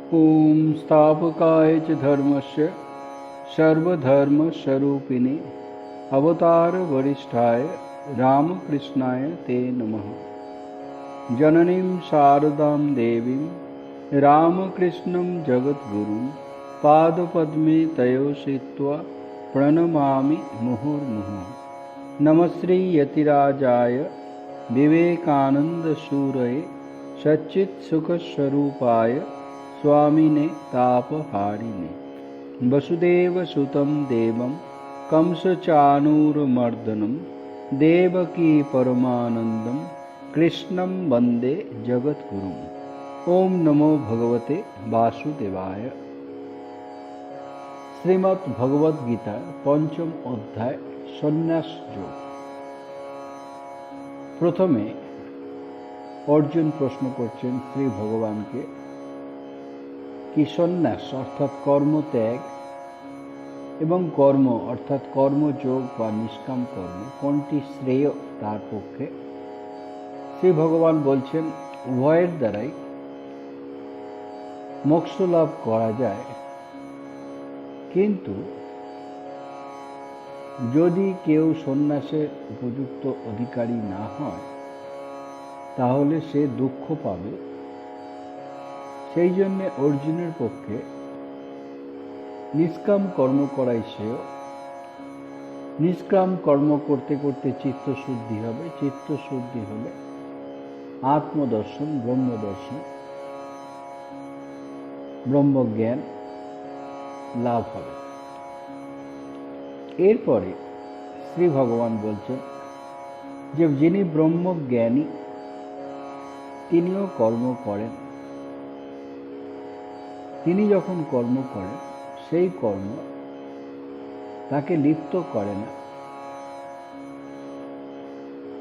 ॐ स्थापकाय च धर्मस्य सर्वधर्मस्वरूपिणे अवतारवरिष्ठाय रामकृष्णाय ते नमः। जननीं शारदां देवीं रामकृष्णं जगद्गुरुं पादपद्मे तयोश्रित्वा प्रणमामि मुहुर्मुहुः। नमस्ते यतिराजाय विवेकानन्दसूरये सच्चित्सुखस्वरूपाय स्वामिने तापहारिणे वसुदेवसुतं देवं कंसचाणूरमर्दनं देवकी परमानन्दं कृष्णं वन्दे जगद्गुरुम्। ओम नमो भगवते वासुदेवाय। শ্রীমদ্ ভগবদ গীতার পঞ্চম অধ্যায় সন্ন্যাস যোগ। প্রথমে অর্জুন প্রশ্ন করছেন শ্রী ভগবানকে কি সন্ন্যাস অর্থাৎ কর্মত্যাগ এবং কর্ম অর্থাৎ কর্মযোগ বা নিষ্কাম কর্ম কোনটি শ্রেয় তার পক্ষে। শ্রী ভগবান বলছেন উভয়ের দ্বারাই মোক্ষ লাভ করা যায়, কিন্তু যদি কেউ সন্ন্যাসের উপযুক্ত অধিকারী না হয় তাহলে সে দুঃখ পাবে। সেই জন্যে অর্জুনের পক্ষে নিষ্কাম কর্ম করাই শ্রেয়। নিষ্কাম কর্ম করতে করতে চিত্তশুদ্ধি হবে, চিত্তশুদ্ধি হলে আত্মদর্শন, ব্রহ্মদর্শন, ব্রহ্মজ্ঞান লাভ হবে। এরপরে শ্রী ভগবান বলছেন যে যিনি ব্রহ্মজ্ঞানী তিনিও কর্ম করেন। তিনি যখন কর্ম করেন সেই কর্ম তাকে লিপ্ত করে না।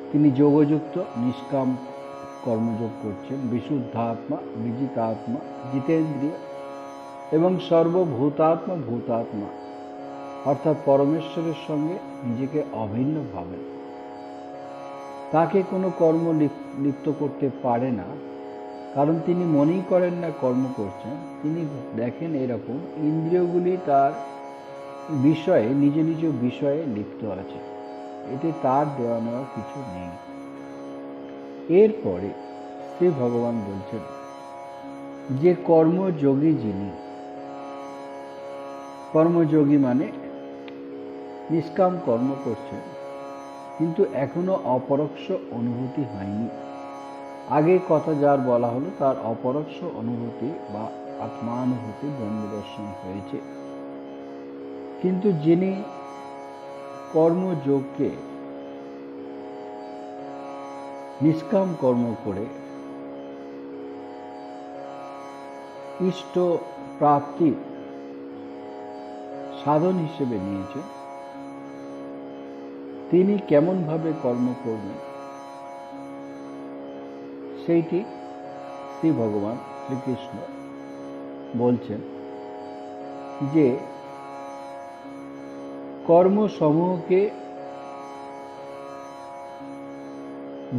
তিনি যোগযুক্ত নিষ্কাম কর্মযোগ করছেন। বিশুদ্ধাত্মা, বিজিতাত্মা, জিতেন্দ্রিয় এবং সর্বভূতাত্মা ভূতাত্মা অর্থাৎ পরমেশ্বরের সঙ্গে নিজেকে অভিন্ন ভাবেন। তাকে কোনো কর্ম লিপ্ত করতে পারে না, কারণ তিনি মনেই করেন না কর্ম করছেন। তিনি দেখেন এরকম ইন্দ্রিয়গুলি তার বিষয়ে নিজ নিজ বিষয়ে লিপ্ত আছে, এতে তার দেওয়া নেওয়া কিছু নেই। এরপরে শ্রী ভগবান বলছেন যে কর্মযোগী যিনি, কর্মযোগী মানে নিষ্কাম কর্ম করছেন কিন্তু এখনো অপরোক্ষ অনুভূতি হয়নি। আগে কথা যার বলা হলো তার অপরোক্ষ অনুভূতি বা আত্মানুভূতি, ব্রহ্মদর্শন হয়েছে। কিন্তু যিনি কর্মযোগকে নিষ্কাম কর্ম করে ইষ্ট প্রাপ্তি সাধন হিসেবে নিয়েছে, তিনি কেমনভাবে কর্ম করবেন সেইটি শ্রী ভগবান শ্রীকৃষ্ণ বলছেন যে কর্মসমূহকে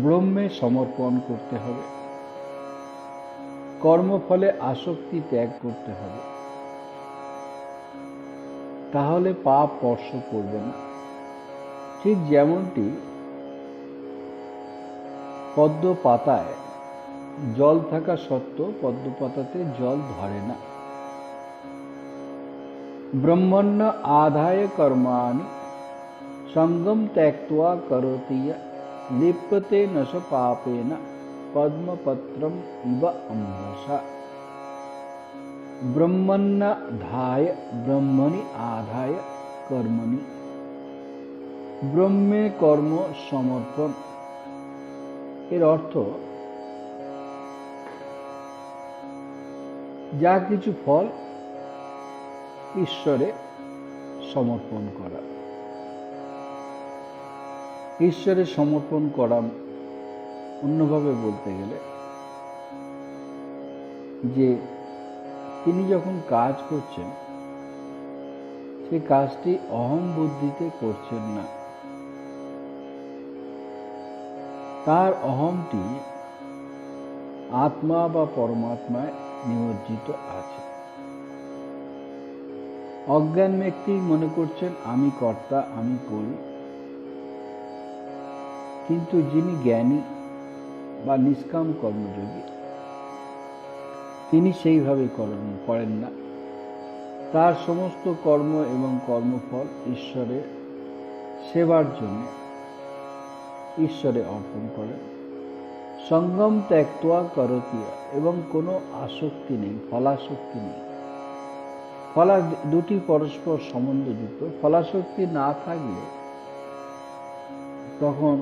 ব্রহ্মে সমর্পণ করতে হবে, কর্মফলে আসক্তি ত্যাগ করতে হবে, তাহলে পাপ স্পর্শ করবে না। ঠিক যেমনটি পদ্ম পাতায় জল থাকা সত্ত্বেও পদ্ম পাতাতে জল ধরে না। ব্রহ্মণ্য আদায় কর্মাণি সঙ্গম ত্যক্ত্বা করোতি লিপ্যতে নশ পাপেন পদ্মপত্রম ইব অম্বসা। ব্রহ্মণ্যাধায় ব্রহ্মণি আধায় কর্মণি। ব্রহ্মে কর্ম সমর্পণ এর অর্থ যা কিছু ফল ঈশ্বরে সমর্পণ করা। ঈশ্বরে সমর্পণ করা অন্যভাবে বলতে গেলে যে তিনি যখন কাজ করছেন সেই কাজটি অহম বুদ্ধিতে করছেন না, তার অহমটি আত্মা বা পরমাত্মায় নিমজ্জিত আছে। অজ্ঞান ব্যক্তি মনে করছেন আমি কর্তা, আমি করি। কিন্তু যিনি জ্ঞানী বা নিষ্কাম কর্মযোগী, তিনি সেইভাবে করেন না। তার সমস্ত কর্ম এবং কর্মফল ঈশ্বরের সেবার জন্য ঈশ্বরে অর্পণ করেন। সঙ্গম ত্যাক্তোয়া করতিয়া, এবং কোনো আসক্তি নেই, ফলাসক্তি নেই। দুটি পরস্পর সম্বন্ধযুক্ত। ফলাসক্তি না থাকলে তখন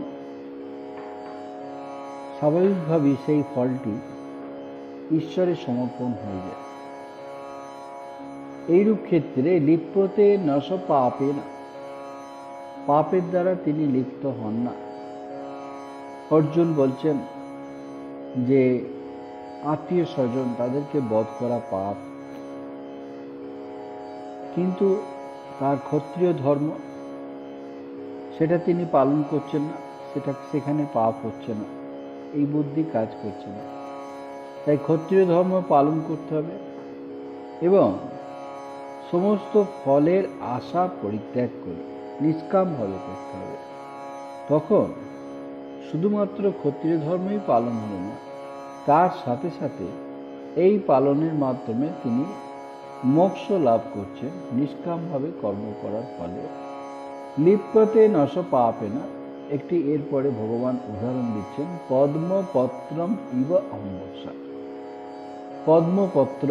স্বাভাবিকভাবেই সেই ফলটি ঈশ্বরে সমর্পণ হয়ে যায়। এইরূপ ক্ষেত্রে লিপ্যতে নশ পাপে না, পাপের দ্বারা তিনি লিপ্ত হন না। অর্জুন বলছেন যে আত্মীয় স্বজন তাদেরকে বধ করা পাপ, কিন্তু তার ক্ষত্রিয় ধর্ম সেটা তিনি পালন করছেন না, সেখানে পাপ হচ্ছে না, এই বুদ্ধি কাজ করছে না। তাই ক্ষত্রিয় ধর্ম পালন করতে হবে এবং সমস্ত ফলের আশা পরিত্যাগ করে নিষ্কামভাবে করতে হবে। তখন শুধুমাত্র ক্ষত্রিয় ধর্মই পালন হলো না, তার সাথে সাথে এই পালনের মাধ্যমে তিনি মোক্ষ লাভ করছেন নিষ্কামভাবে কর্ম করার ফলে। লিপ্যতে নশ পাপে না, একটি এরপরে ভগবান উদাহরণ দিচ্ছেন, পদ্মপত্রম ইব অম্বসা। পদ্মপত্র,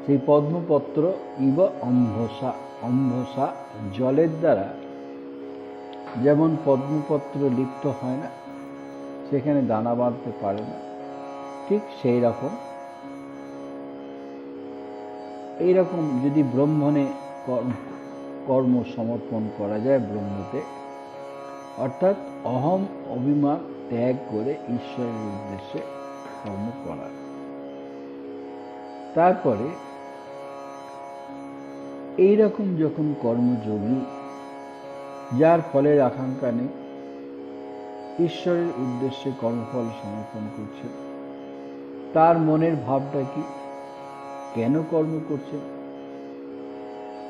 সেই পদ্মপত্র ইব অম্বসা, অম্বসা জলের দ্বারা যেমন পদ্মপত্র লিপ্ত হয় না, সেখানে দানা বাঁধতে পারে না, ঠিক সেই রকম এইরকম যদি ব্রহ্মণে কর্ম সমর্পণ করা যায়, ব্রহ্মতে, অর্থাৎ অহম অভিমান ত্যাগ করে ঈশ্বরের উদ্দেশ্যে কর্ম করা। তারপরে এইরকম যখন কর্মযোগী, যার ফলের আকাঙ্ক্ষা নেই, ঈশ্বরের উদ্দেশ্যে কর্মফল সমর্পণ করছে, তার মনের ভাবটা কি, কেন কর্ম করছে,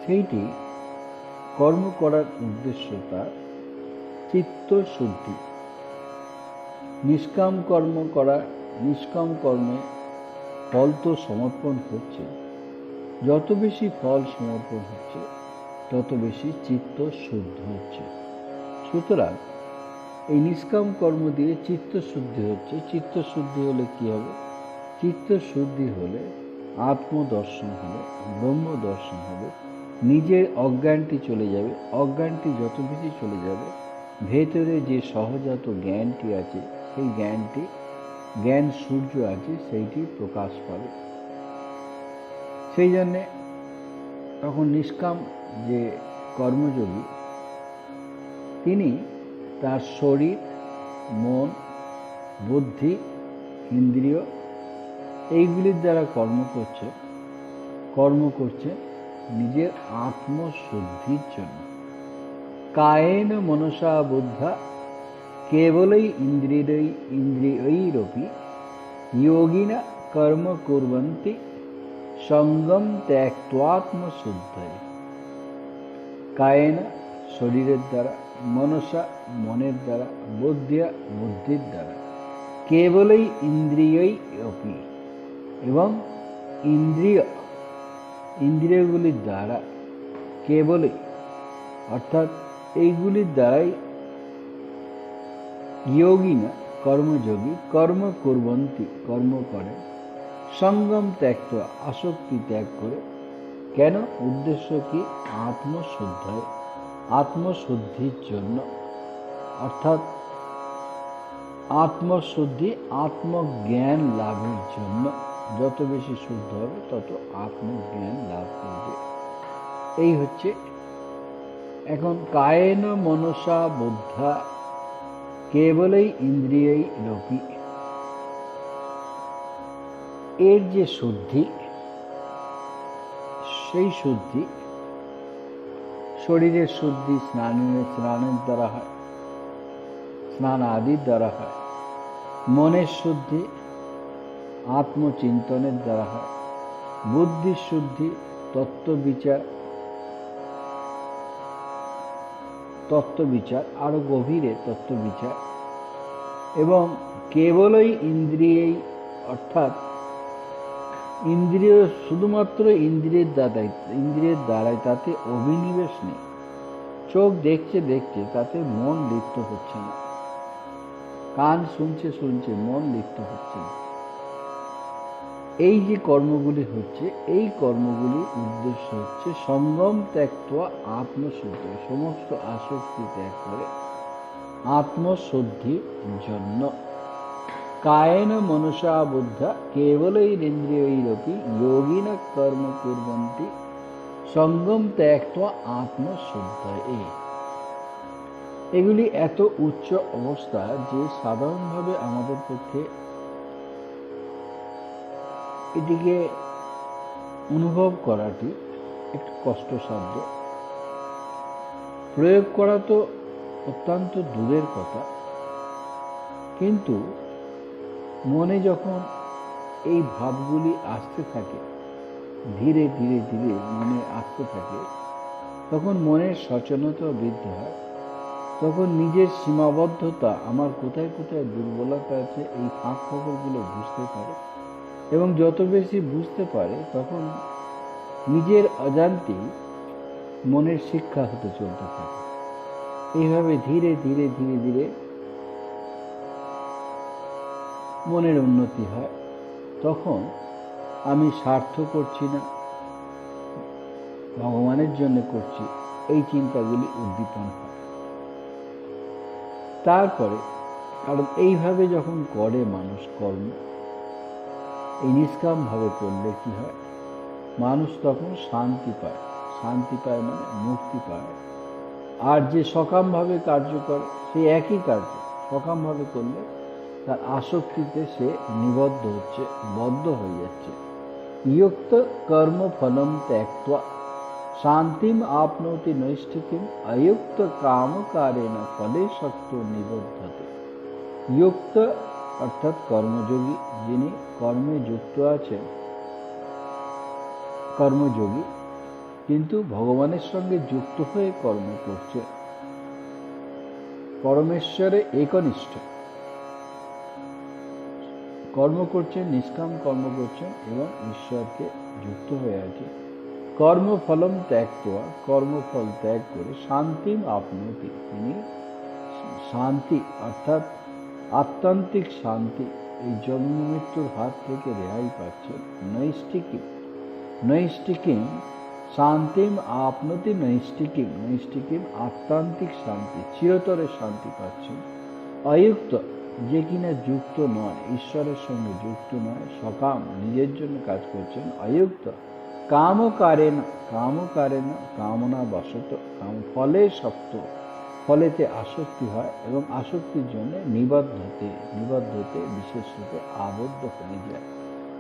সেইটি কর্ম করার উদ্দেশ্য তার চিত্ত শুদ্ধি। নিষ্কাম কর্ম করা, নিষ্কাম কর্মে ফল তো সমর্পণ হচ্ছে, যত বেশি ফল সমর্পণ হচ্ছে তত বেশি চিত্ত শুদ্ধ হচ্ছে। সুতরাং এই নিষ্কাম কর্ম দিয়ে চিত্ত শুদ্ধি হচ্ছে। চিত্ত শুদ্ধি হলে কি হবে? চিত্ত শুদ্ধি হলে আত্মদর্শন হবে, ব্রহ্ম দর্শন হবে, নিজের অজ্ঞানটি চলে যাবে। অজ্ঞানটি যত বেশি চলে যাবে, ভেতরে যে সহজাত জ্ঞানটি আছে, সেই জ্ঞানটি, জ্ঞান সূর্য আছে, সেইটি প্রকাশ পাবে। সেই জন্যে তখন নিষ্কাম যে কর্মযোগী, তিনি তার শরীর, মন, বুদ্ধি, ইন্দ্রিয় এইগুলির দ্বারা কর্ম করছে নিজের আত্মশুদ্ধির জন্য। কায়েন মনসা বুদ্ধা কেবলই ইন্দ্রিয়ৈরপি যোগিনা কর্ম কুর্বন্তি সঙ্গম ত্যক্ত্বাত্মশুদ্ধয়ে। কায়েন শরীরের দ্বারা, মনসা মনের দ্বারা, বুদ্ধিয়া বুদ্ধির দ্বারা, কেবলই ইন্দ্রিয়ৈরপি এবং ইন্দ্রিয়গুলির দ্বারা, কেবলই অর্থাৎ এইগুলির দ্বারাই যোগিনা কর্মযোগী কর্ম কুর্বন্তি কর্ম করে, সঙ্গম ত্যাক্ত আসক্তি ত্যাগ করে। কেন? উদ্দেশ্য কি? আত্মশুদ্ধির জন্য। অর্থাৎ আত্মশুদ্ধি, আত্মজ্ঞান লাভের জন্য। যত বেশি শুদ্ধ হবে তত আত্মজ্ঞান লাভ করবে। এই হচ্ছে এখন কায়েন মনসা বুদ্ধা কেবলই ইন্দ্রিয়ৈরপি, এর যে শুদ্ধি, সেই শুদ্ধি শরীরের শুদ্ধি স্নানের দ্বারা হয়, স্নান আদির দ্বারা হয়। মনের শুদ্ধি আত্মচিন্তনের দ্বারা হয়। বুদ্ধির শুদ্ধি তত্ত্ববিচার আরো গভীরে তত্ত্ববিচার এবং কেবলই ইন্দ্রিয়েই অর্থাৎ ইন্দ্রিয় শুধুমাত্র ইন্দ্রিয়ের দ্বারাই তাতে অভিনিবেশ নেই। চোখ দেখছে তাতে মন লিপ্ত হচ্ছে না, কান শুনছে মন লিপ্ত হচ্ছে না। এই যে কর্মগুলি হচ্ছে, এই কর্মগুলির উদ্দেশ্য হচ্ছে সঙ্গম ত্যাক্ত্বা আত্মশুদ্ধি, সমস্ত আসক্তি ত্যাগ করে আত্মশুদ্ধির জন্য। কায়েন মনসা বুদ্ধা কেবলৈরিন্দ্রিয়ৈরপি যোগিন কর্ম কুর্বন্তি সঙ্গম ত্যাক্ত্বা আত্মশুদ্ধয়ে। এগুলি এত উচ্চ অবস্থা যে সাধারণভাবে আমাদের পক্ষে এটিকে অনুভব করাটি একটু কষ্টসাধ্য। প্রয়োগ করা তো অত্যন্ত দূরের কথা, কিন্তু মনে যখন এই ভাবগুলি আসতে থাকে, ধীরে ধীরে ধীরে মনে আসতে থাকে, তখন মনের সচেতনতা বৃদ্ধি হয়। তখন নিজের সীমাবদ্ধতা, আমার কোথায় কোথায় দুর্বলতা আছে, এই ফাঁক ফোকরগুলো বুঝতে পারে। এবং যত বেশি বুঝতে পারে, তখন নিজের অজান্তেই মনের শিক্ষা হতে চলতে থাকে। এইভাবে ধীরে ধীরে ধীরে ধীরে মনের উন্নতি হয়। তখন আমি স্বার্থ করছি না, ভগবানের জন্য করছি, এই চিন্তাগুলি উদ্দীপন হয়। তারপরে কারণ এইভাবে যখন করে মানুষ কর্ম, এই নিষ্কাম ভাবে করলে কি হয়, মানুষ তখন শান্তি পায়। শান্তি পায় মানে মুক্তি পায়। আর যে সকাম ভাবে কার্য করে, সে একই কার্য সকাম ভাবে করলে তার আসক্তিতে সে নিবদ্ধ হচ্ছে, বদ্ধ হয়ে যাচ্ছে। ইয়ুক্ত কর্ম ফলম ত্যাক্ত্বা শান্তিম আপনোতি নৈষ্ঠিকীম অযুক্ত কামকারেণ ফলে শক্ত নিবদ্ধতে। যুক্ত অর্থাৎ কর্মযোগী, যিনি কর্মে যুক্ত আছেন, কর্মযোগী কিন্তু ভগবানের সঙ্গে যুক্ত হয়ে কর্ম করছে, পরমেশ্বরে একনিষ্ঠ কর্ম করছেন, নিষ্কাম কর্ম করছেন এবং ঈশ্বরকে যুক্ত হয়ে আছে। কর্মফলম ত্যাক্ত্বা কর্মফল ত্যাগ করে শান্তিম আপনোতি, তিনি শান্তি অর্থাৎ আত্যন্তিক শান্তি, এই জন্ম মৃত্যুর হাত থেকে রেহাই পাচ্ছেন। নৈষ্ঠিকীম শান্তিম আপনোতি নৈষ্ঠিকীম আত্মান্তিক শান্তি, চিরতরে শান্তি পাচ্ছেন। অযুক্ত যে কিনা যুক্ত নয়, ঈশ্বরের সঙ্গে যুক্ত নয়, সকাম নিজের জন্য কাজ করছেন। অযুক্ত কামকারেণ কামনা বশত, কাম ফলে শক্ত, ফলেতে আসক্তি হয় এবং আসক্তির জন্য নিবদ্ধতে বিশেষ রূপে আবদ্ধ হয়ে যায়।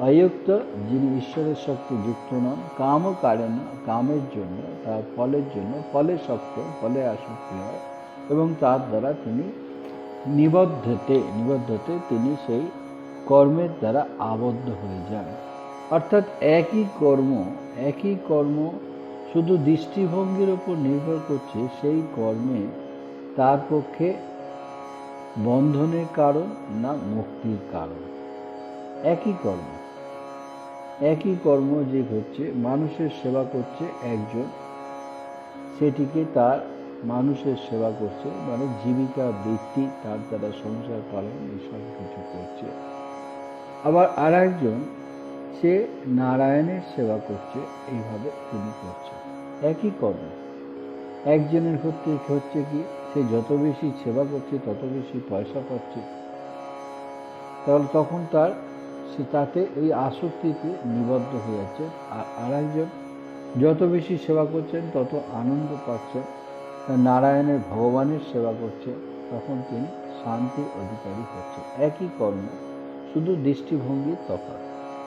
অযুক্ত যিনি ঈশ্বরের শক্তি যুক্ত নন, কামকারেণ কামের জন্য, তার ফলের জন্য, ফলে শক্ত, ফলে আসক্তি হয় এবং তার দ্বারা তিনি নিবদ্ধতে তিনি সেই কর্মের দ্বারা আবদ্ধ হয়ে যান। অর্থাৎ একই কর্ম শুধু দৃষ্টিভঙ্গির উপর নির্ভর করছে, সেই কর্মে তার পক্ষে বন্ধনের কারণ না মুক্তির কারণ। একই কর্ম যে হচ্ছে, মানুষের সেবা করছে একজন, সেটিকে তার মানুষের সেবা করছে মানে জীবিকা বৃত্তি, তার দ্বারা সংসার পালন এইসব কিছু করছে। আবার আর একজন সে নারায়ণের সেবা করছে, এইভাবে তিনি করছেন। একই কর্ম একজনের হচ্ছে কি, সে যত বেশি সেবা করছে তত বেশি পয়সা পাচ্ছে, তাহলে তখন সে তাতে ওই আসক্তিতে নিবদ্ধ হয়ে যাচ্ছে। আর একজন যত বেশি সেবা করছেন তত আনন্দ পাচ্ছেন, নারায়ণের ভগবানের সেবা করছে, তখন তিনি শান্তির অধিকারী হচ্ছে। একই কর্ম, শুধু দৃষ্টিভঙ্গির তফাৎ।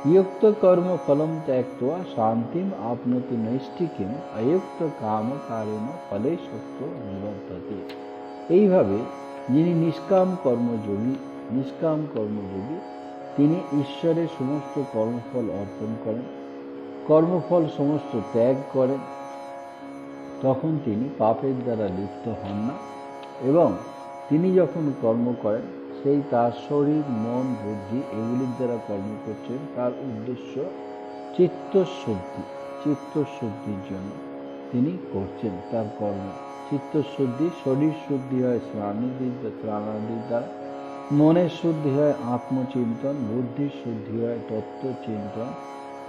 युक्त कर्म फलम त्यक्त्वा शांतिम आपनोति नैष्ठिकीम अयुक्त काम कारेण फले शक्तो निबद्धते। এইভাবে যিনি নিষ্কাম কর্মযোগী তিনি ঈশ্বরের সমস্ত কর্মফল অর্পণ করেন। কর্মফল সমস্ত ত্যাগ করেন, তখন তিনি পাপের দ্বারা লিপ্ত হন না। এবং তিনি যখন কর্ম করেন, সেই তার শরীর, মন, বুদ্ধি এগুলির দ্বারা কর্ম করছেন, তার উদ্দেশ্য চিত্তশুদ্ধি। চিত্তশুদ্ধির জন্য তিনি করছেন তার কর্ম। চিত্তশুদ্ধি, শরীর শুদ্ধি হয় স্নানাদির দ্বারা, মনের শুদ্ধি হয় আত্মচিন্তন, বুদ্ধির শুদ্ধি হয় তত্ত্বচিন্তন,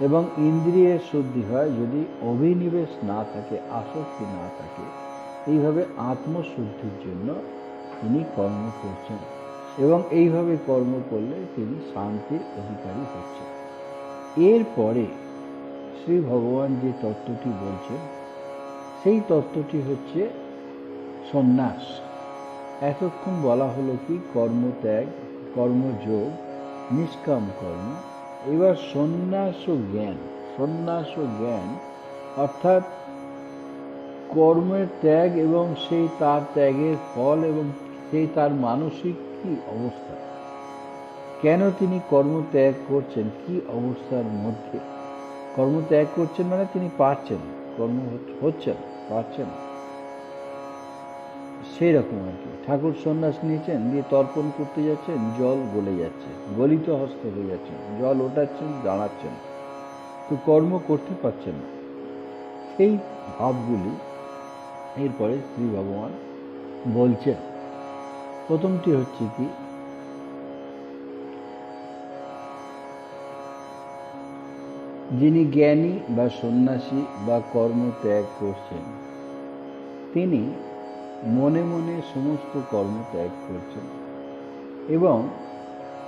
এবং ইন্দ্রিয়ের শুদ্ধি হয় যদি অভিনিবেশ না থাকে, আসক্তি না থাকে। এইভাবে আত্মশুদ্ধির জন্য তিনি কর্ম করছেন, এবং এইভাবে কর্ম করলে তিনি শান্তির অধিকারী হচ্ছেন। এরপরে শ্রী ভগবান যে তত্ত্বটি বলছেন, সেই তত্ত্বটি হচ্ছে সন্ন্যাস। এতক্ষণ বলা হলো কি কর্মত্যাগ, কর্মযোগ, নিষ্কাম কর্ম। এবার সন্ন্যাস ও জ্ঞান। সন্ন্যাস ও জ্ঞান অর্থাৎ কর্মের ত্যাগ এবং সেই তার ত্যাগের ফল এবং সেই তার মানসিক কি অবস্থা, কেন তিনি কর্ম ত্যাগ করছেন, কি অবস্থার মধ্যে কর্ম ত্যাগ করছেন, মানে তিনি পারছেন, কর্ম হচ্ছেন, পারছেন, সেই রকম আর কি। ঠাকুর সন্ন্যাস নিয়েছেন, দিয়ে তর্পণ করতে যাচ্ছেন, জল গলে যাচ্ছে, গলিত হস্ত হয়ে যাচ্ছেন, জল ওঠাচ্ছেন, দাঁড়াচ্ছেন, তো কর্ম করতে পারছেন না। সেই ভাবগুলি এরপরে শ্রী ভগবান বলছেন। প্রথমটি হচ্ছে কি, যিনি জ্ঞানী বা সন্ন্যাসী বা কর্ম ত্যাগ করছেন, তিনি মনে মনে সমস্ত কর্ম ত্যাগ করছেন, এবং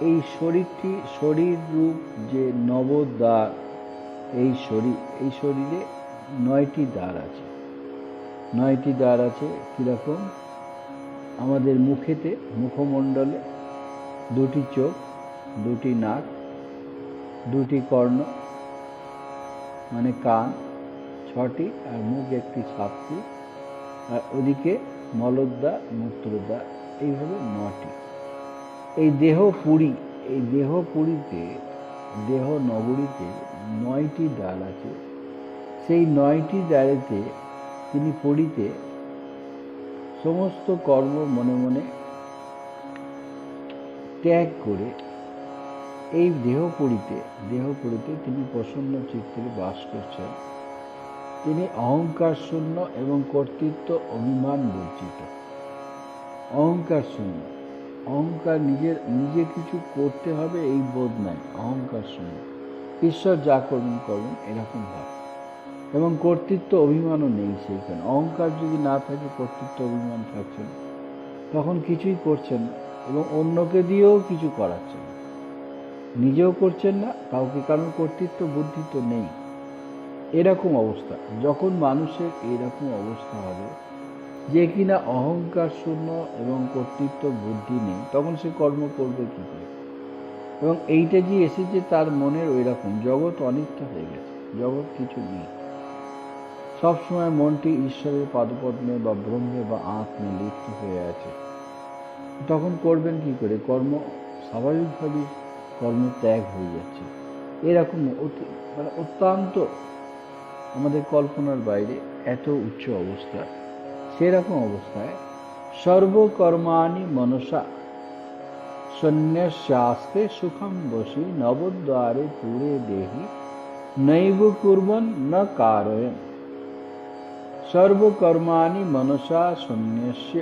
এই শরীরটি, শরীর রূপ যে নবদ্বার, এই শরীরে 9টি দ্বার আছে। 9টি দ্বার আছে কীরকম? আমাদের মুখেতে, মুখমণ্ডলে 2টি চোখ, 2টি নাক, 2টি কর্ণ মানে কান, 6টি, আর মুখ 1টি, 7টি, আর ওদিকে মলদ্বার, মূত্রদ্বার, এইভাবে 9টি। এই দেহপুরী, এই দেহপুরীতে, দেহ নগরীতে 9টি দ্বার আছে। সেই 9টি দ্বারেতে তিনি পুরীতে সমস্ত কর্ম মনে মনে ত্যাগ করে এই দেহপুরীতে তিনি প্রসন্ন চিত্তে বাস করছেন। তিনি অহংকার শূন্য এবং কর্তৃত্ব অভিমান বর্জিত। অহংকার শূন্য, অহংকার নিজে কিছু করতে হবে এই বোধ নাই, অহংকার শূন্য, ঈশ্বর যা করবেন করবেন এরকম ভাব, এবং কর্তৃত্ব অভিমানও নেই সেইখানে। অহংকার যদি না থাকে, কর্তৃত্ব অভিমান থাকছে না, তখন কিছুই করছেন না, এবং অন্যকে দিয়েও কিছু করাচ্ছেন না, নিজেও করছেন না কাউকে, কারণ কর্তৃত্ব বুদ্ধি তো নেই। এরকম অবস্থা, যখন মানুষের এরকম অবস্থা হবে যে কিনা অহংকার শূন্য এবং কর্তৃত্ব বুদ্ধি নেই, তখন সে কর্ম করবে কী করে? এবং এইটা যে এসেছে তার মনের ওই রকম, জগৎ অনিত্য হয়ে গেছে, জগৎ কিছু নেই, সবসময় মনটি ঈশ্বরের পাদপদ্মে বা ব্রহ্মে বা আত্মে লিপ্ত হয়ে আছে। তখন করবেন কি করে? কর্ম স্বাভাবিকভাবেই কর্ম ত্যাগ হয়ে যাচ্ছে। এরকম মানে অত্যন্ত আমাদের কল্পনার বাইরে এত উচ্চ অবস্থা। সেরকম অবস্থায় সর্বকর্মাণি মনসা সন্ন্যাস্যাস্তে সুখম বসি নবদ্বারে পুরে দেহি নৈব কুর্বন ন কারয়ন। সর্বকর্মাণি মনসা সন্ন্যাস্য,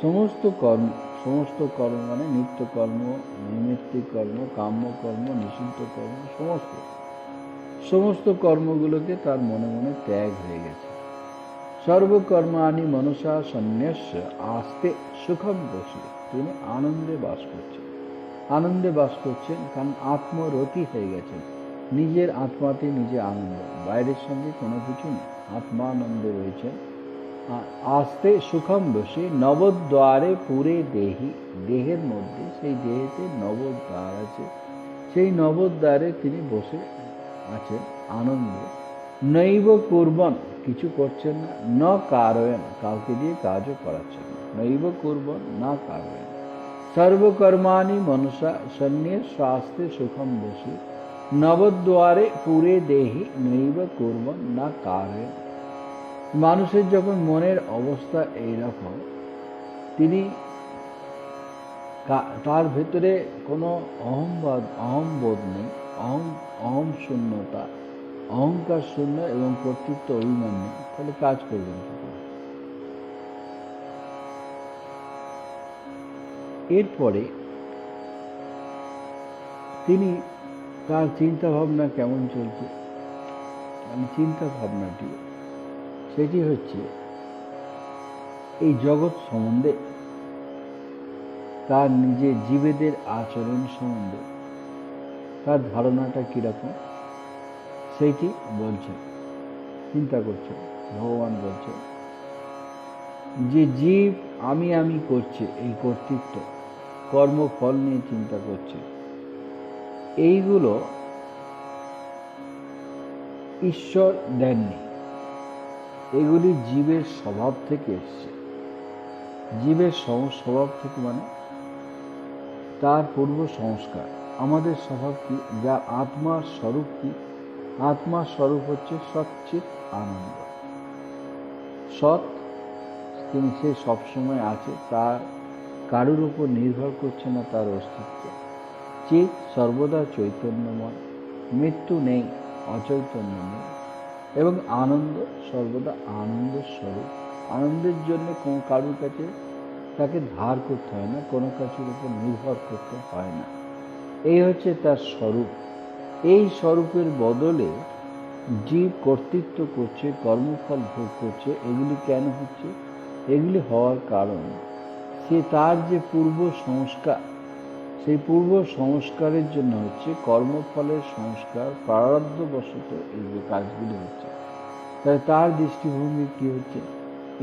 সমস্ত কর্ম মানে নিত্যকর্ম, নৈমিত্তিক কর্ম, কাম্যকর্ম, নিষিদ্ধ কর্ম, সমস্ত কর্মগুলোকে তার মনে মনে ত্যাগ হয়ে গেছে। সর্বকর্মাণি মনসা সন্ন্যাস্য আস্তে সুখম বসে, তিনি আনন্দে বাস করছেন। আনন্দে বাস করছেন কারণ আত্মরতি হয়ে গেছেন, নিজের আত্মাতে নিজে আনন্দ, বাইরের সঙ্গে কোনো কিছু নেই, আত্মানন্দে রয়েছেন। আস্তে সুখম বসে নবদ্বারে পুরে দেহি, দেহের মধ্যে, সেই দেহেতে নবদ্বার আছে, সেই নবদ্বারে তিনি বসে আছেন আনন্দে। নৈব কুর্বন, কিছু করছেন না, ন কারয়ন, কাউকে দিয়ে কাজও করাচ্ছেন না, নৈব কুর্বন না কারয়ন। সর্বকর্মাণি মনসা সন্ন্যাস শাস্ত্রে সুখম বসে, নবদ্বারে পুরে দেহি নৈব কুর্বন না কারে। মানুষের যখন মনের অবস্থা এইরকম, তিনি তার ভেতরে কোনো অহংবোধ নেই, অহম শূন্যতা, অহংকার শূন্য এবং কর্তৃত্ব অভিমান নেই, তাহলে কাজ করবেন কি করে? এরপরে তিনি তার চিন্তা ভাবনা কেমন চলছে, চিন্তা ভাবনাটি সেটি হচ্ছে এই জগৎ সম্বন্ধে, তার নিজের জীবেদের আচরণ সম্বন্ধে তার ধারণাটা কীরকম সেইটি বলছেন, চিন্তা করছেন। ভগবান বলছেন যে জীব আমি করছে, এই কর্তৃত্ব কর্মফল নিয়ে চিন্তা করছে, এইগুলো ঈশ্বর দেননি, এগুলি জীবের স্বভাব থেকে এসছে। জীবের স্বভাব থেকে মানে তার পূর্ব সংস্কার। আমাদের স্বভাব কি? যা আত্মার স্বরূপ কি? আত্মার স্বরূপ হচ্ছে সচ্চিৎ আনন্দ। সৎ, তিনি সে সবসময় আছে, তার কারোর উপর নির্ভর করছে না তার অস্তিত্ব। চিৎ সর্বদা চৈতন্যময়, মৃত্যু নেই, অচৈতন্য নেই, এবং আনন্দ সর্বদা আনন্দ স্বরূপ। আনন্দের জন্য কারোর কাছে তাকে ধার করতে হয় না, কোনো কিছুর উপর নির্ভর করতে হয় না। এই হচ্ছে তার স্বরূপ। এই স্বরূপের বদলে জীব কর্তৃত্ব করছে, কর্মফল ভোগ করছে। এগুলি কেন হচ্ছে? এগুলি হওয়ার কারণ সে তার যে পূর্ব সংস্কার, সেই পূর্ব সংস্কারের জন্য হচ্ছে কর্মফলের সংস্কার, প্রারব্ধবশত এই যে কাজগুলি হচ্ছে। তাই তার দৃষ্টিভঙ্গি কি হচ্ছে?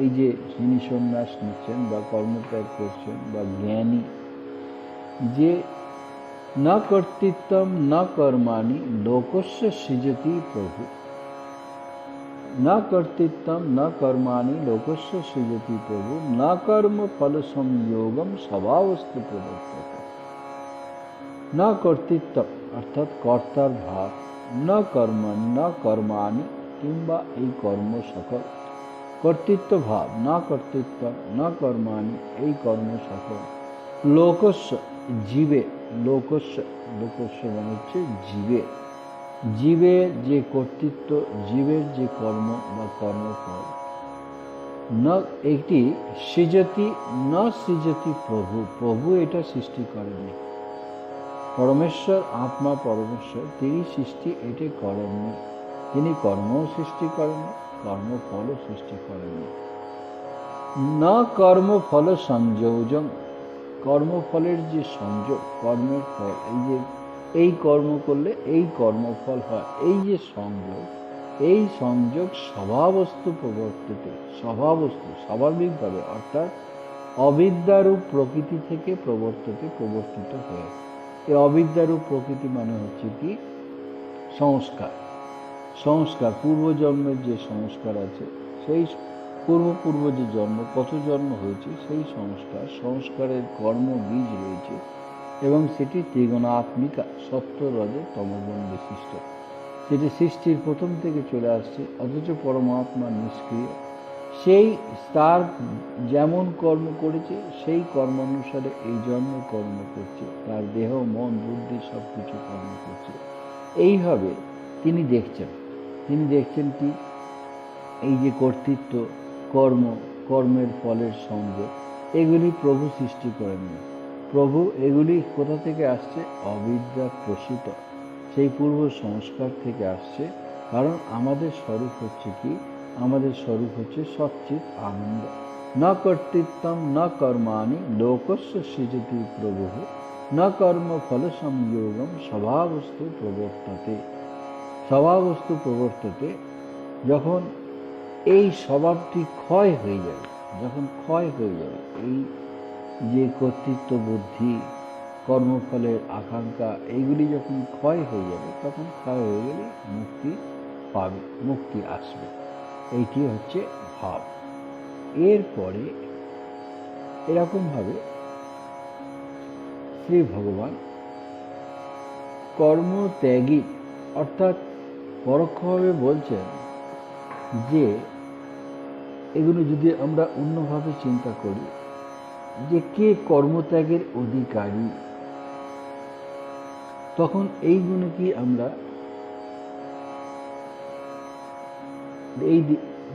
এই যে যিনি সন্ন্যাস নিচ্ছেন বা কর্মত্যাগ করছেন বা জ্ঞানী, যে न कर्तृत्वं न कर्माणि लोकस्य सृजति प्रभु, न कर्तृत्वं न कर्माणि लोकस्य सृजति प्रभु, न कर्म फल संयोगम स्वभावस्थु प्रवर्तते। न कर्तृत्व अर्थात कर्तार भाव, न कर्म न कर्माणि किंबा এই কর্ম সকল, কর্তৃত্ব ভাব, না কর্তৃত্ব না কর্মাণি এই কর্ম সকল, লোকস্য জীবে, লোকস্য লোকস্য মানে হচ্ছে জীবে, জীবের যে কর্তৃত্ব, জীবের যে কর্ম বা কর্মফল, না একটি সৃজতি না সৃজতি প্রভু, প্রভু এটা সৃষ্টি করেননি। পরমেশ্বর আত্মা পরমেশ্বর, তিনি সৃষ্টি এটি করেননি। তিনি কর্মও সৃষ্টি করেননি, কর্মফলও সৃষ্টি করেননি। না কর্মফল সংযোজন, কর্মফলের যে সংযোগ, কর্মের ফল, এই যে এই কর্ম করলে এই কর্মফল হয়, এই যে সংযোগ, এই সংযোগ স্বভাবস্তু প্রবর্তিতে, স্বভাবস্তু স্বাভাবিকভাবে অর্থাৎ অবিদ্যারূপ প্রকৃতি থেকে প্রবর্তিত হয়ে। এই অবিদ্যারূপ প্রকৃতি মানে হচ্ছে কি? সংস্কার। সংস্কার পূর্বজন্মের যে সংস্কার আছে, সেই পূর্ব যে জন্ম, কত জন্ম হয়েছে, সেই সংস্কারের কর্ম বীজ রয়েছে এবং সেটি ত্রিগুণাত্মিকা, সত্য রজে তমগুণ বিশিষ্ট। সেটি সৃষ্টির প্রথম থেকে চলে আসছে, অথচ পরমাত্মা নিষ্ক্রিয়। সেই তার যেমন কর্ম করেছে সেই কর্মানুসারে এই জন্ম কর্ম করছে, তার দেহ মন বুদ্ধি সব কিছু কর্ম করছে। এইভাবে তিনি দেখছেন কি? এই যে কর্তৃত্ব, কর্ম, কর্মের ফলের সংযোগ, এগুলি প্রভু সৃষ্টি করেননি। প্রভু এগুলি কোথা থেকে আসছে? অবিদ্যা প্রসূত, সেই পূর্ব সংস্কার থেকে আসছে। কারণ আমাদের স্বরূপ হচ্ছে কি? আমাদের স্বরূপ হচ্ছে সচ্চিৎ আনন্দ। না কর্তৃত্বম না কর্মাণি লোকস্য সৃজতি প্রভু, না কর্ম ফল সংযোগম স্বভাবস্তু প্রবর্ততে। স্বভাবস্তু প্রবর্ততে, যখন এই স্বভাবটি ক্ষয় হয়ে যাবে, যখন ক্ষয় হয়ে যাবে, এই যে কর্তৃত্ব বুদ্ধি, কর্মফলের আকাঙ্ক্ষা, এইগুলি যখন ক্ষয় হয়ে যাবে, তখন ক্ষয় হয়ে গেলে মুক্তি পাবে, মুক্তি আসবে। এইটি হচ্ছে ভাব। এরপরে এরকমভাবে শ্রী ভগবান কর্মত্যাগী অর্থাৎ পরোক্ষভাবে বলছেন যে এগুলো যদি আমরা অন্যভাবে চিন্তা করি, যে কে কর্মত্যাগের অধিকারী, তখন এইগুলো কি আমরা এই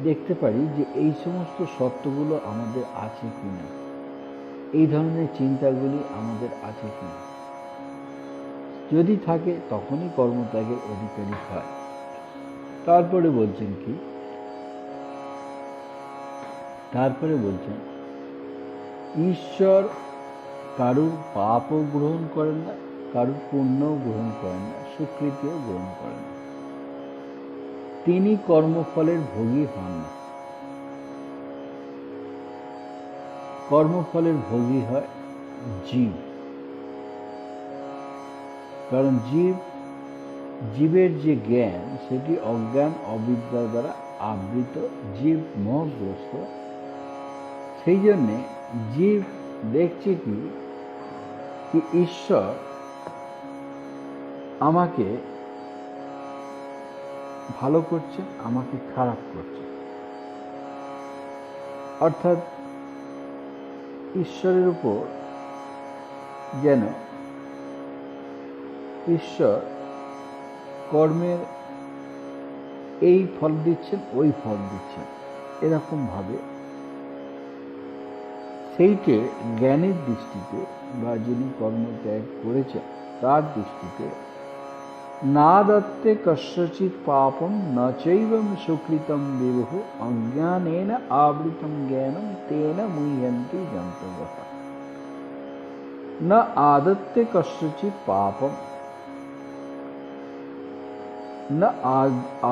দেখতে পারি যে এই সমস্ত সত্যগুলো আমাদের আছে কিনা, এই ধরনের চিন্তাগুলি আমাদের আছে কিনা। যদি থাকে তখনই কর্মত্যাগের অধিকারী হয়। তারপরে বলছেন কি, তারপরে বলছেন ঈশ্বর কারুর পাপও গ্রহণ করেন না, কারুর পুণ্যও গ্রহণ করেন না, স্বীকৃতিও গ্রহণ করেন না। তিনি কর্মফলের ভোগী হন না। কর্মফলের ভোগী হয় জীব। কারণ জীবের যে জ্ঞান, সেটি অজ্ঞান অবিদ্যা দ্বারা আবৃত, জীব মোহগ্রস্ত। সেই জন্যে জীব দেখছে কি ঈশ্বর আমাকে ভালো করছেন, আমাকে খারাপ করছেন। অর্থাৎ ঈশ্বরের উপর যেন ঈশ্বর কর্মের এই ফল দিচ্ছেন, ওই ফল দিচ্ছেন, এরকম ভাবে সেইটে জ্ঞানের দৃষ্টিতে বা যিনি কর্মত্যাগ করেছেন তার দৃষ্টিতে না দত্তে কস্যচিৎ পাপম ন চৈবম সুকৃতম বিভু অজ্ঞানেন আবৃতম জ্ঞানম তেন মুহ্যন্তি জন্তবঃ। ন আদত্তে কস্যচিৎ পাপম, না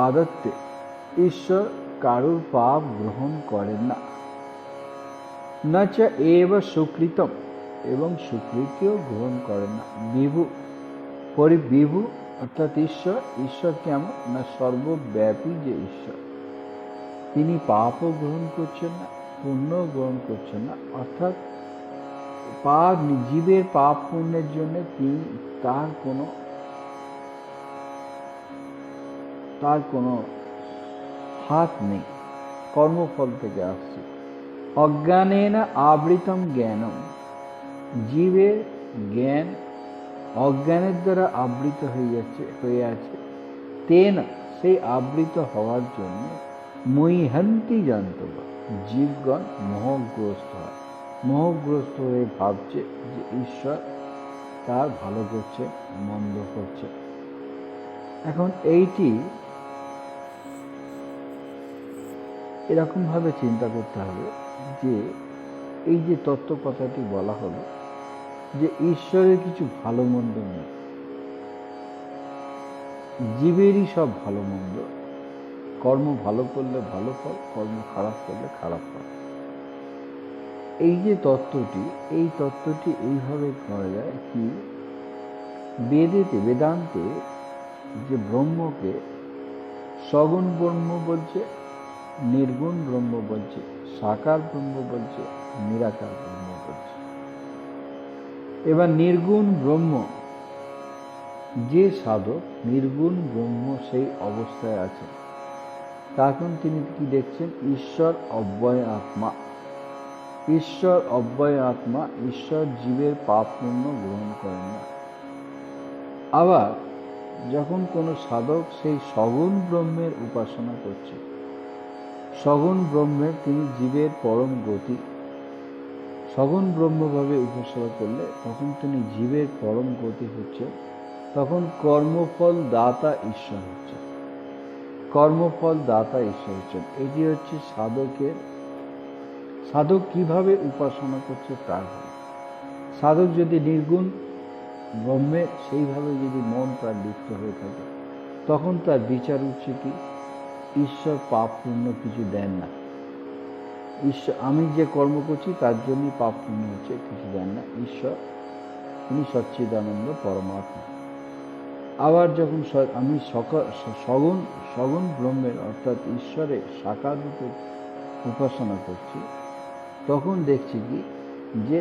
আদত্তে, ঈশ্বর কারুর পাপ গ্রহণ করেন না। না চ এব সুকৃতম, এবং সুকৃতিও গ্রহণ করেন না। বিভু, পরিবিভু অর্থাৎ ঈশ্বর কেমন না সর্বব্যাপী যে ঈশ্বর, তিনি পাপও গ্রহণ করছেন না, পুণ্যও গ্রহণ করছেন না। অর্থাৎ জীবের পাপ পুণ্যের জন্য তার কোনো হাত নেই, কর্মফল থেকে আসছে। অজ্ঞানেন আবৃতম জ্ঞানম, জীবের জ্ঞান অজ্ঞানের দ্বারা আবৃত হয়ে আছে। তেন, সেই আবৃত হওয়ার জন্য মুহ্যন্তি জন্তবঃ, জীবগণ মোহগ্রস্ত হয়। মোহগ্রস্ত হয়ে ভাবছে যে ঈশ্বর তার ভালো করছে, মন্দ করছে। এখন এইটি এরকমভাবে চিন্তা করতে হবে যে এই যে তত্ত্ব কথাটি বলা হলো যে ঈশ্বরের কিছু ভালো মন্দ নেই, জীবেরই সব ভালো মন্দ। কর্ম ভালো করলে ভালো ফল, কর্ম খারাপ করলে খারাপ ফল। এই যে তত্ত্বটি, এই তত্ত্বটি এইভাবে করা যায় কি, বেদান্তে যে ব্রহ্মকে সগুণ ব্রহ্ম বলছে, নির্গুণ ব্রহ্ম বলছে, সাকার ব্রহ্ম বলছে, নিরাকার ব্রহ্ম বলছে। এবার নির্গুণ ব্রহ্ম, যে সাধক নির্গুণ ব্রহ্ম সেই অবস্থায় আছে, তখন তিনি কি দেখছেন, ঈশ্বর অব্যয় আত্মা। ঈশ্বর অব্যয় আত্মা, ঈশ্বর জীবের পাপ পুণ্য গ্রহণ করেন না। আবার যখন কোনো সাধক সেই সগুণ ব্রহ্মের উপাসনা করছে, সগুণ ব্রহ্মের তিনি জীবের পরম গতি, সগুণ ব্রহ্মভাবে উপাসনা করলে তখন তিনি জীবের পরম গতি হচ্ছে, তখন কর্মফল দাতা ঈশ্বর হচ্ছে। কর্মফল দাতা ঈশ্বর হচ্ছেন। এটি হচ্ছে সাধক কিভাবে উপাসনা করছে তার ফল। সাধক যদি নির্গুণ ব্রহ্মে সেইভাবে যদি মন তার লিপ্ত হয়ে থাকে, তখন তার বিচার উঠছে কি, ঈশ্বর পাপ পুণ্য কিছু দেন না। ঈশ্বর, আমি যে কর্ম করছি তার জন্যই পাপ পুণ্য হচ্ছে, কিছু দেন না। ঈশ্বর তিনি সচ্চিদানন্দ পরমাত্মা। আবার যখন আমি সগুণ ব্রহ্মের অর্থাৎ ঈশ্বরের সাকার রূপে উপাসনা করছি, তখন দেখছি কি যে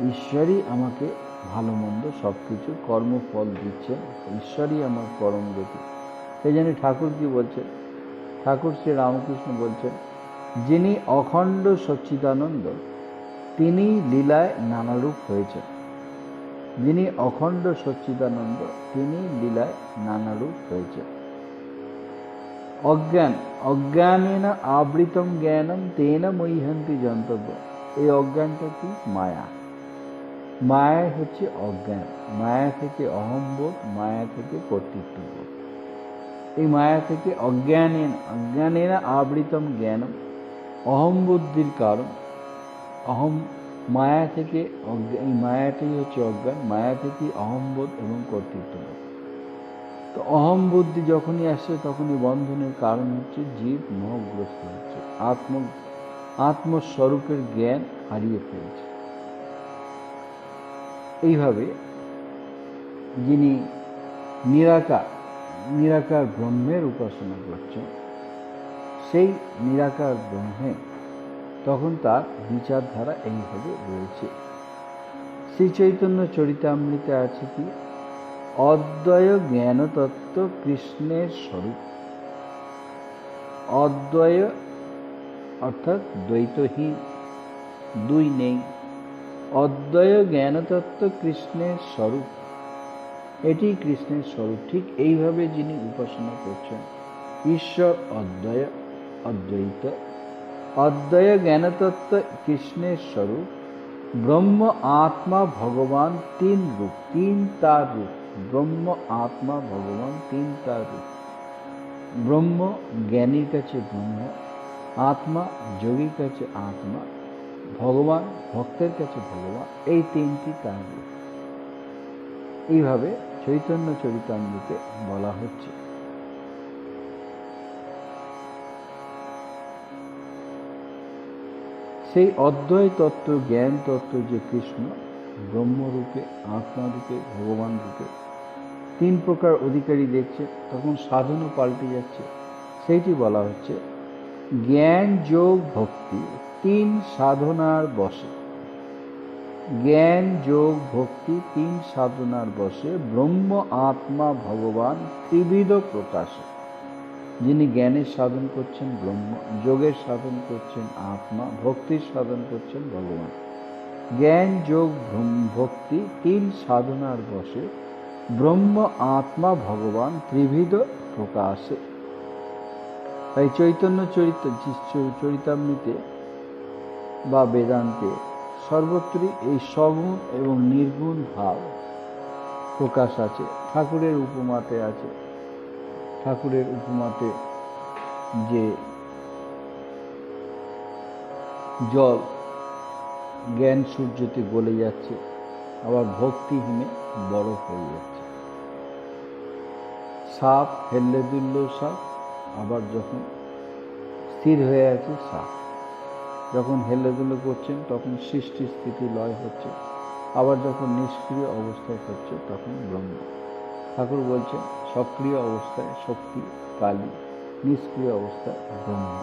ঈশ্বরই আমাকে ভালো মন্দ সব কিছু কর্মফল দিচ্ছেন, ঈশ্বরই আমার পরম গতি। সেই জন্য ঠাকুর কি বলছেন? ঠাকুর শ্রী রামকৃষ্ণ বলছেন, যিনি অখণ্ড সচ্চিদানন্দ তিনি লীলায় নানারূপ হয়েছেন। যিনি অখণ্ড সচ্চিদানন্দ তিনি লীলায় নানারূপ হয়েছেন। অজ্ঞানেন আবৃতম জ্ঞানম তেন মহ্যন্তি জন্তব্য। এই অজ্ঞানটা কি? মায়া। মায়া হচ্ছে অজ্ঞান। মায়া থেকে অহম্বোধ, মায়া থেকে কর্তৃত্ববোধ। এই মায়া থেকে অজ্ঞানেন আবৃতম জ্ঞানম, অহম বুদ্ধির কারণ। মায়া থেকে এই মায়াটাই হচ্ছে অজ্ঞান। মায়া থেকে অহম্বোধ এবং কর্তৃত্ববোধ। তো অহম বুদ্ধি যখনই আসছে তখনই বন্ধনের কারণ হচ্ছে জীব মোহগ্রস্ত হচ্ছে, আত্মস্বরূপের জ্ঞান হারিয়ে ফেলছে। এইভাবে যিনি নিরাকার ব্রহ্মের উপাসনা করছেন, সেই নিরাকার ব্রহ্মে তখন তার বিচারধারা এইভাবে রয়েছে। শ্রী চৈতন্য চরিতামৃতে আছে কি? অদ্বয় জ্ঞানতত্ত্ব কৃষ্ণের স্বরূপ। অদ্বয় অর্থাৎ দ্বৈতহীন, দুই নেই। অদ্বয় জ্ঞানতত্ত্ব কৃষ্ণের স্বরূপ, এটি কৃষ্ণের স্বরূপ। ঠিক এইভাবে যিনি উপাসনা করছেন, ঈশ্বর অদ্বয়, অদ্বৈত। অদ্বয় জ্ঞানতত্ত্ব কৃষ্ণের স্বরূপ। ব্রহ্ম আত্মা ভগবান তিন রূপ, তিন তার রূপ। ব্রহ্ম আত্মা ভগবান তিন তার রূপ। ব্রহ্ম জ্ঞানীর কাছে ব্রহ্ম, আত্মা যোগীর কাছে আত্মা, ভগবান ভক্তের কাছে ভগবান, এই তিনটি তার রূপ। এইভাবে চৈতন্য চরিতামৃতে বলা হচ্ছে। সেই অদ্বয় তত্ত্ব, জ্ঞান তত্ত্ব যে কৃষ্ণ ব্রহ্মরূপে, আত্মারূপে, ভগবান রূপে তিন প্রকার অধিকারী দেখছে, তখন সাধনও পাল্টে যাচ্ছে। সেইটি বলা হচ্ছে, জ্ঞান যোগ ভক্তি তিন সাধনার বশে। জ্ঞান যোগ ভক্তি তিন সাধনার বশে ব্রহ্ম আত্মা ভগবান ত্রিবিধ প্রকাশে। যিনি জ্ঞানের সাধন করছেন ব্রহ্ম, যোগের সাধন করছেন আত্মা, ভক্তির সাধন করছেন ভগবান। জ্ঞান যোগ ভক্তি তিন সাধনার বশে ব্রহ্ম আত্মা ভগবান ত্রিবিধ প্রকাশে। তাই চৈতন্য চরিতামৃতে বা বেদান্তে সর্বত্রই এই সগুণ এবং নির্গুণ ভাব প্রকাশ আছে। ঠাকুরের উপমাতে আছে। ঠাকুরের উপমাতে যে জল জ্ঞান সূর্যতে গলে যাচ্ছে, আবার ভক্তিহীনে বরফ হয়ে যাচ্ছে। সাপ হেললে দুললেও সাপ, আবার যখন স্থির হয়ে আছে সাপ। যখন হেললে দুলে করছেন তখন সৃষ্টি স্থিতি লয় হচ্ছে, আবার যখন নিষ্ক্রিয় অবস্থায় হচ্ছে তখন ব্রহ্ম। ঠাকুর বলছেন সক্রিয় অবস্থায় শক্তি কালী, নিষ্ক্রিয় অবস্থায় ব্রহ্ম।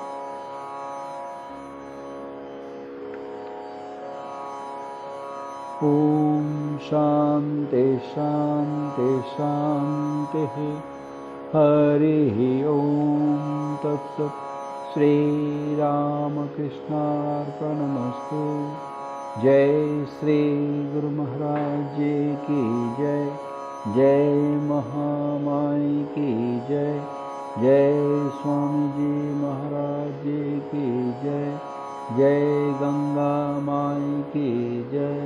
ওম শান্তি শান্তি শান্তি। হরি ওম তৎসৎ। শ্রী রামকৃষ্ণার্পণমস্তু। जय श्री गुरु महाराज जी की जय। जय महामाई की जय। जय स्वामी जी महाराज जी की जय। जय गंगा माई की जय।